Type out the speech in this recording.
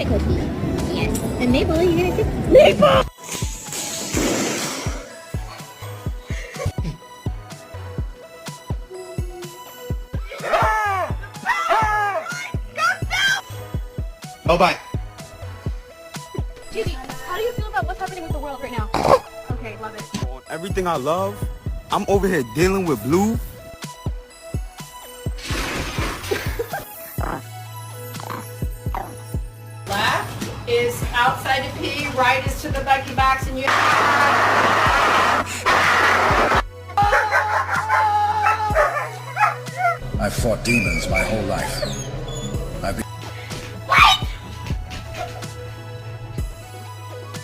rabbit cookie. Yes. And Maple, you're gonna take Maple! Oh, bye. Judy, how do you feel about what's happening with the world right now? Okay, love it. Everything I love, I'm over here dealing with Blue. Left is outside to pee, right is to the Bucky box, and you... I've fought demons my whole life.